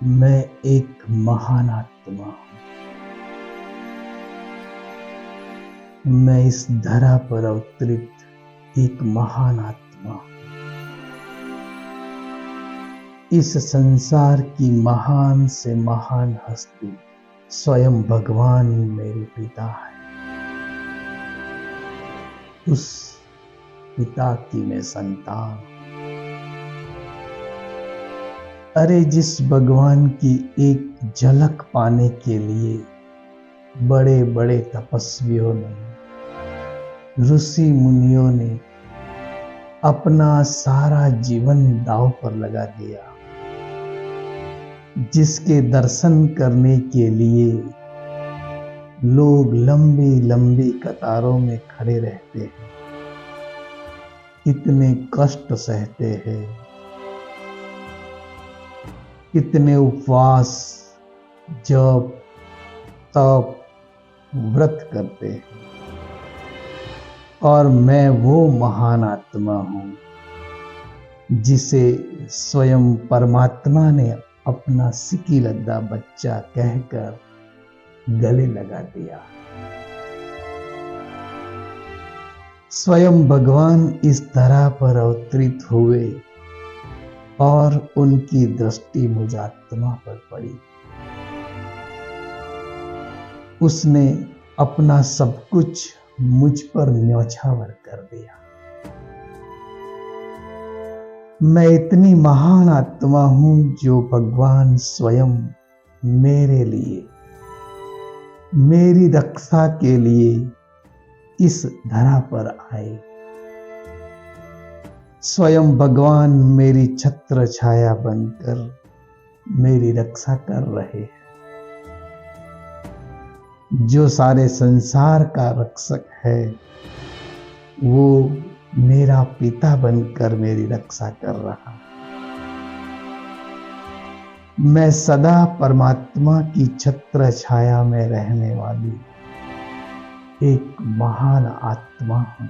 मैं एक महान आत्मा हूँ। मैं इस धरा पर अवतरित एक महान आत्मा हूँ। इस संसार की महान से महान हस्ती स्वयं भगवान मेरे पिता है। उस पिता की मैं संतान हूँ। अरे जिस भगवान की एक झलक पाने के लिए बड़े बड़े तपस्वियों ने, ऋषि मुनियों ने अपना सारा जीवन दांव पर लगा दिया, जिसके दर्शन करने के लिए लोग लंबी लंबी कतारों में खड़े रहते हैं, कितने कष्ट सहते हैं, कितने उपवास, जप, तप, व्रत करते हैं। और मैं वो महान आत्मा हूँ जिसे स्वयं परमात्मा ने अपना सिकी लद्दा बच्चा कहकर गले लगा दिया। स्वयं भगवान इस तरह पर अवतरित हुए और उनकी दृष्टि मुझ आत्मा पर पड़ी। उसने अपना सब कुछ मुझ पर न्यौछावर कर दिया। मैं इतनी महान आत्मा हूं जो भगवान स्वयं मेरे लिए, मेरी रक्षा के लिए इस धरा पर आए। स्वयं भगवान मेरी छत्र छाया बनकर मेरी रक्षा कर रहे हैं। जो सारे संसार का रक्षक है वो मेरा पिता बनकर मेरी रक्षा कर रहा। मैं सदा परमात्मा की छत्र छाया में रहने वाली एक महान आत्मा हूं।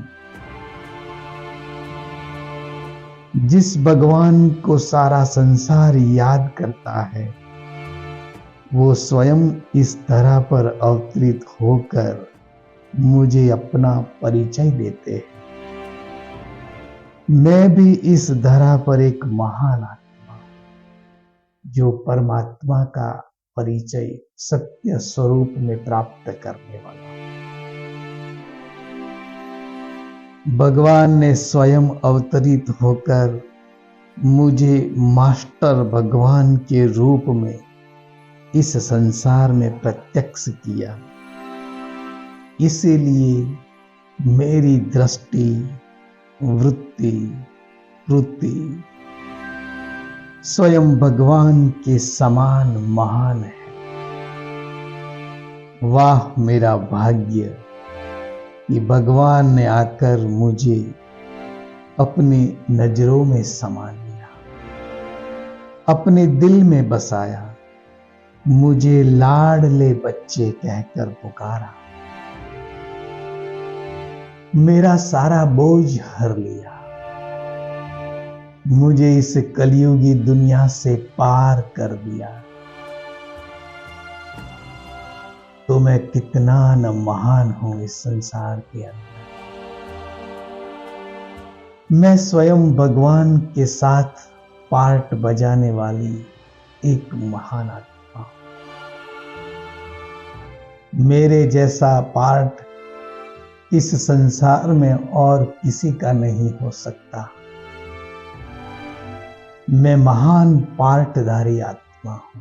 जिस भगवान को सारा संसार याद करता है वो स्वयं इस तरह पर अवतरित होकर मुझे अपना परिचय देते हैं। मैं भी इस धरा पर एक महान आत्मा जो परमात्मा का परिचय सत्य स्वरूप में प्राप्त करने वाला। भगवान ने स्वयं अवतरित होकर मुझे मास्टर भगवान के रूप में इस संसार में प्रत्यक्ष किया। इसीलिए मेरी दृष्टि, वृत्ति, कृति स्वयं भगवान के समान महान है। वाह मेरा भाग्य कि भगवान ने आकर मुझे अपनी नजरों में समा लिया, अपने दिल में बसाया, मुझे लाडले बच्चे कहकर पुकारा, मेरा सारा बोझ हर लिया, मुझे इस कलयुगी दुनिया से पार कर दिया। तो मैं कितना न महान हूं इस संसार के अंदर। मैं स्वयं भगवान के साथ पार्ट बजाने वाली एक महान आत्मा। मेरे जैसा पार्ट इस संसार में और किसी का नहीं हो सकता। मैं महान पार्टधारी आत्मा हूं।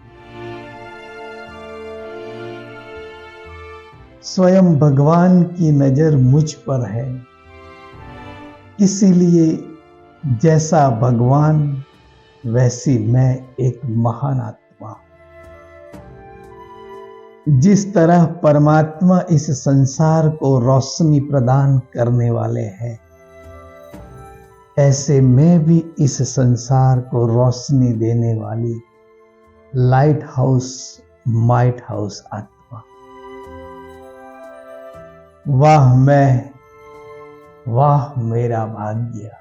स्वयं भगवान की नजर मुझ पर है, इसीलिए जैसा भगवान वैसी मैं एक महान आत्मा। जिस तरह परमात्मा इस संसार को रोशनी प्रदान करने वाले हैं, ऐसे मैं भी इस संसार को रोशनी देने वाली लाइट हाउस, माइट हाउस आत्मा। वाह मैं, वाह मेरा भाग्य।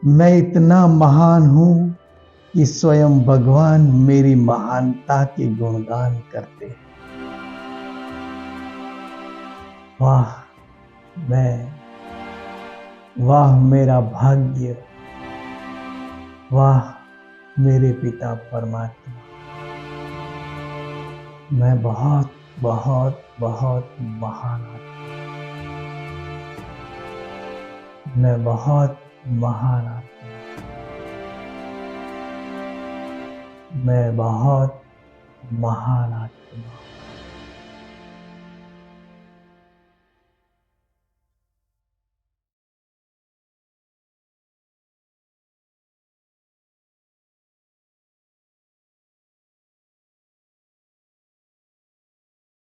मैं इतना महान हूं कि स्वयं भगवान मेरी महानता के गुणगान करते हैं। वाह वाह मेरा भाग्य, वाह मेरे पिता परमात्मा। मैं बहुत बहुत बहुत महान आत्मा, मैं बहुत महान आत्मा, मैं बहुत महान आत्मा।